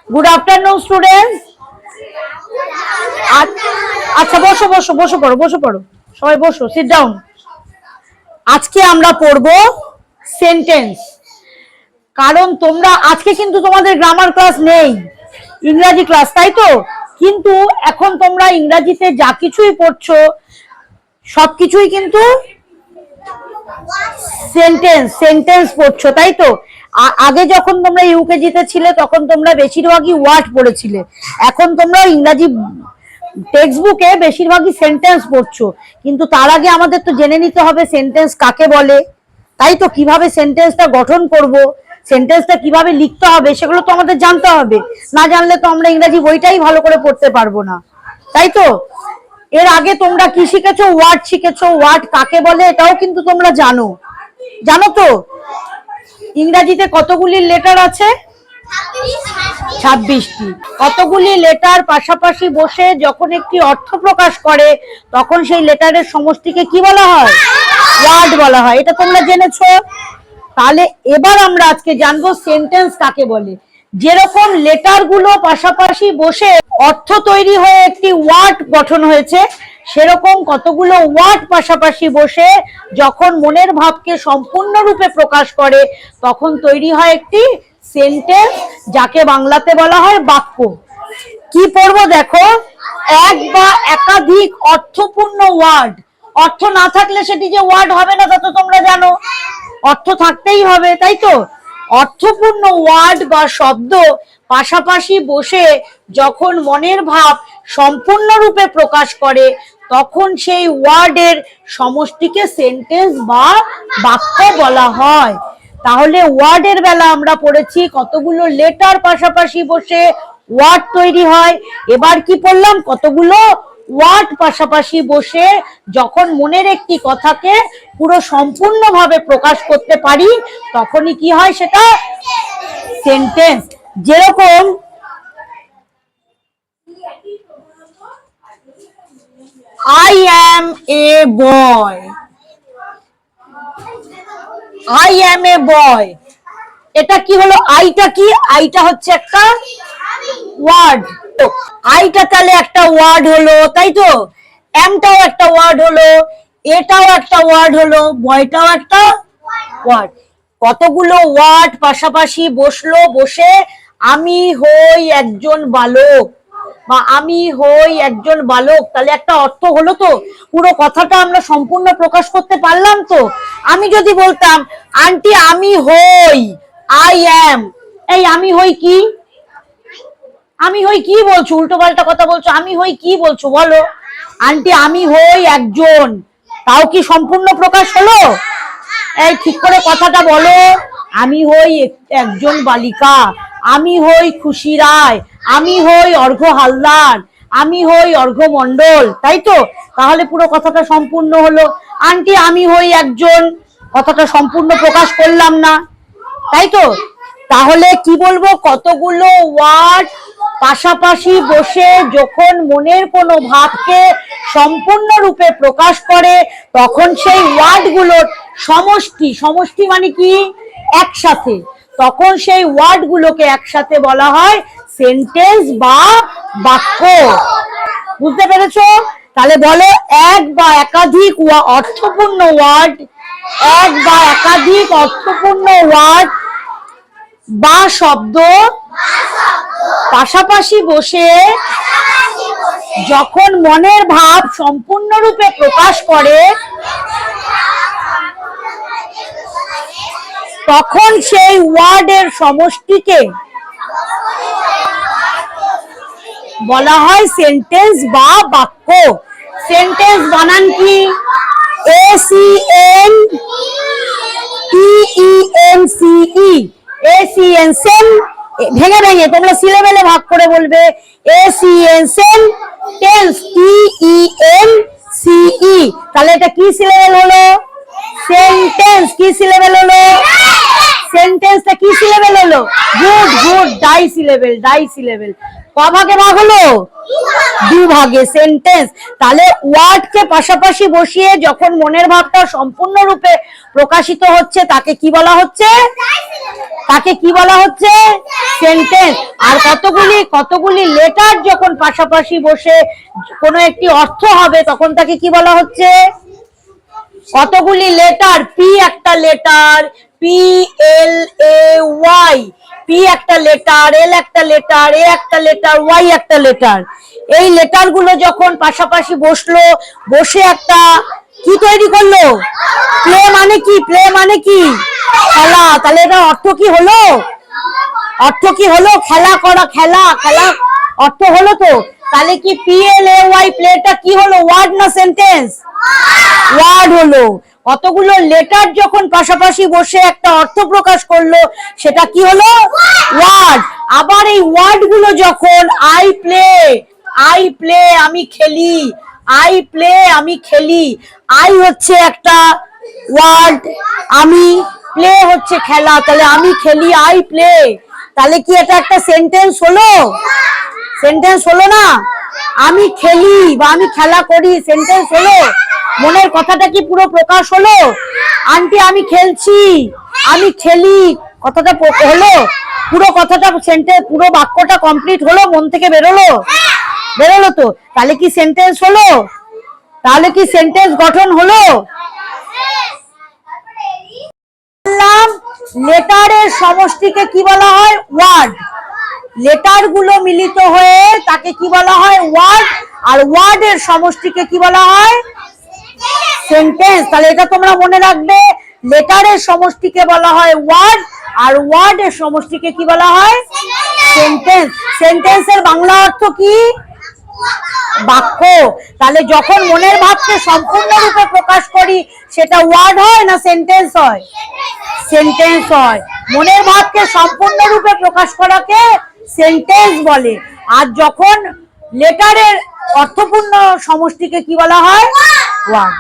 Good afternoon students. আচ্ছা বসো বসো বসে পড়ো সবাই বসো, সিট ডাউন। আজকে আমরা পড়বো সেন্টেন্স। কারণ তোমরা আজকে কিন্তু তোমাদের গ্রামার ক্লাস নেই, ইংরাজি ক্লাস, তাই তো? কিন্তু এখন তোমরা ইংরাজিতে যা কিছুই পড়ছো সবকিছুই কিন্তু সেন্টেন্স পড়ছো, তাই তো? আগে যখন তোমরা ইউকেজিতে ছিলে তখন তোমরা বেশিরভাগই ওয়ার্ড পড়েছিলে, এখন তোমরা ইংরাজি টেক্সট বুকে বেশিরভাগই সেন্টেন্স পড়ছো। কিন্তু তার আগে আমাদের তো জেনে নিতে হবে সেন্টেন্স কাকে বলে, তাই তো? কিভাবে সেন্টেন্সটা গঠন করব, সেন্টেন্সটা কিভাবে লিখতে হবে সেগুলো তো আমাদের জানতে হবে। না জানলে তো আমরা ইংরাজি বইটাই ভালো করে পড়তে পারবো না, তাই তো? এর আগে তোমরা কি শিখেছো? ওয়ার্ড শিখেছো। ওয়ার্ড কাকে বলে এটাও কিন্তু তোমরা জানো তো? ইংরাজিতে কতগুলি লেটার আছে? 26টি। কতগুলি লেটার পাশাপাশি বসে যখন একটি অর্থ প্রকাশ করে তখন সেই লেটারের সমষ্টিকে কি বলা হয়? ওয়ার্ড বলা হয়। এটা তোমরা জেনেছো। তাহলে এবার আমরা আজকে জানবো সেন্টেন্স কাকে বলে। যেরকম লেটার গুলো পাশাপাশি বসে অর্থ তৈরি হয়ে একটি ওয়ার্ড গঠন হয়েছে, সেরকম কতগুলো ওয়ার্ড পাশাপাশি বসে যখন মনের ভাবকে সম্পূর্ণরূপে প্রকাশ করে তখন তৈরি হয় একটি সেন্টেন্স, যাকে বাংলাতে বলা হয় বাক্য। কি পড়বো দেখো, এক বা একাধিক অর্থপূর্ণ ওয়ার্ড। অর্থ না থাকলে সেটি যে ওয়ার্ড হবে না তা তো তোমরা জানো, অর্থ থাকতেই হবে, তাই তো? অর্থপূর্ণ ওয়ার্ড বা শব্দ পাশাপাশি বসে যখন মনের ভাব সম্পূর্ণরূপে প্রকাশ করে তখন সেই ওয়ার্ডের সমষ্টিকে সেন্টেন্স বা বাক্য বলা হয়। তাহলে ওয়ার্ডের বেলা আমরা পড়েছি কতগুলো লেটার পাশাপাশি বসে ওয়ার্ড তৈরি হয়। এবার কি পড়লাম? কতগুলো ওয়ার্ড পাশাপাশি বসে যখন মনের একটি কথাকে পুরো সম্পূর্ণভাবে প্রকাশ করতে পারি তখনই কি হয়? সেটা সেন্টেন্স। যেরকম I am a boy. I am a boy. এটা কি হলো? আইটা কি? আইটা হচ্ছে একটা ওয়ার্ড। আইটা তাহলে একটা ওয়ার্ড হলো, তাই তো? এমটাও একটা ওয়ার্ড হলো, এটাও একটা ওয়ার্ড হলো, বয়টাও একটা ওয়ার্ড। কতগুলো ওয়ার্ড পাশাপাশি বসলো, বসে আমি হই একজন বালক বা আমি হই একজন বালক, তাহলে একটা অর্থ হলো তো? পুরো কথাটা আমরা সম্পূর্ণ প্রকাশ করতে পারলাম তো? আমি যদি বলতাম আন্টি আমি হই, আই অ্যাম, এই আমি হই কি? আমি হই কি বলছো? উল্টো পাল্টা কথা বলছো। আমি হই কি বলছো বলো? আন্টি আমি হই একজন, তাও কি সম্পূর্ণ প্রকাশ হলো? এই ঠিক করে কথাটা বলো। আমি হই একজন বালিকা, আমি হই খুশি রায়, আমি হই অর্ঘ্য হালদার, আমি হই অর্ঘ্য মন্ডল, তাই তো? তাহলে পুরো কথাটা সম্পূর্ণ হলো। আন্টি আমি হই একজন, কথাটা সম্পূর্ণ প্রকাশ করলাম না, তাই তো? তাহলে কি বলবো? কতগুলো ওয়ার্ড পাশাপাশি বসে যখন মনের কোনো ভাবকে সম্পূর্ণরূপে প্রকাশ করে তখন সেই ওয়ার্ডগুলোর সমষ্টি, সমষ্টি মানে কি? একসাথে, তখন সেই ওয়ার্ডগুলোকে একসাথে বলা হয় সেন্টেন্স বা বাক্য। বুঝতে পেরেছো? তাহলে বলো, এক বা একাধিক অর্থপূর্ণ ওয়ার্ড, এক বা একাধিক অর্থপূর্ণ ওয়ার্ড বা শব্দ পাশাপাশি বসে যখন মনের ভাব সম্পূর্ণরূপে প্রকাশ করে তখন সেই ওয়ার্ডের সমষ্টিকে বলা হয় সেন্টেন্স বা বাক্য। সেন্টেন্স বানান কি? ACNTENCE, ACN, সেন, ভেঙে ভেঙে তোমরা সিলেবেলে ভাগ করে বলবে। ACN, sentence, TENCE। তাহলে এটা কি সিলেবেল হলো? সেন্টেন্স। কি সিলেবেল হলো? সেন্টেন্সটা কি সিলেবেল হলো? Good good, die syllable, die syllable. ক ভাগে ভাগ হলো? দুভাগে সেন্টেন্স। তাহলে ওয়ার্ডকে পাশাপাশি বসিয়ে যখন মনের ভাবটা সম্পূর্ণরূপে প্রকাশিত হচ্ছে তাকে কি বলা হচ্ছে? তাকে কি বলা হচ্ছে? সেন্টেন্স। আর কতগুলি লেটার যখন পাশাপাশি বসে কোনো একটি অর্থ হবে তখন তাকে কি বলা হচ্ছে? কতগুলি লেটার, পি একটা letter, P L A Y, P একটা লেটার, এল একটা লেটার, এ একটা লেটার, ওয়াই একটা লেটার। এই লেটার গুলো যখন পাশাপাশি বসলো, বসে একটা কি তৈরি করলো? প্লে মানে কি? প্লে মানে কি? খেলা। তাহলে এটা অর্থ কি হলো? অর্থ কি হলো? খেলা করা, খেলা, খেলা অর্থ হলো তো। তাহলে কি পি এল এ ওয়াই প্লেটা কি হলো? ওয়ার্ড না সেন্টেন্স? ওয়ার্ড হলো। কতগুলো লেটার যখন পাশাপাশি বসে একটা অর্থ প্রকাশ করলো সেটা কি হলো? ওয়ার্ড। আবার এই ওয়ার্ড গুলো যখন আই প্লে, আই প্লে আমি খেলি, আই প্লে আমি খেলি, আই হচ্ছে একটা ওয়ার্ড, আমি প্লে হচ্ছে খেলা, তাহলে আমি খেলি, আই প্লে। তাহলে কি এটা একটা সেন্টেন্স হলো? সেন্টেন্স হলো না? আমি খেলি বা আমি খেলা করি, সেন্টেন্স হলো? মনের কথাটা কি পুরো প্রকাশ হলো? আন্টি আমি খেলছি, আমি খেলি, কথাটা হলো? পুরো কথাটা সেন্টেন্স, পুরো বাক্যটা কমপ্লিট হলো? মন থেকে বেরোলো? বেরোলো তো। তাহলে কি সেন্টেন্স হলো? তাহলে কি সেন্টেন্স গঠন হলো? লেটারের সমষ্টিকে কি বলা হয়? ওয়ার্ড। লেটার গুলো মিলিত হয়ে তাকে কি বলা হয়? ওয়ার্ড। আর ওয়ার্ডের সমষ্টিকে কি বলা হয়? সেন্টেন্স। তাহলে এটা তোমরা মনে রাখবে, লেটারের সমষ্টিকে বলা হয় ওয়ার্ড, আর ওয়ার্ডের সমষ্টিকে কি বলা হয়? সেন্টেন্স। সেন্টেন্সের বাংলা অর্থ কি? বাক্য। তাহলে যখন মনের ভাবকে সম্পূর্ণরূপে প্রকাশ করি সেটা ওয়ার্ড হয় না সেন্টেন্স হয়? সেন্টেন্স হয়। মনের ভাবকে সম্পূর্ণরূপে প্রকাশ করাকে সেন্টেন্স বলে। আর যখন লেটারের অর্থপূর্ণ সমষ্টিকে কি বলা হয়? ওয়ার্ড।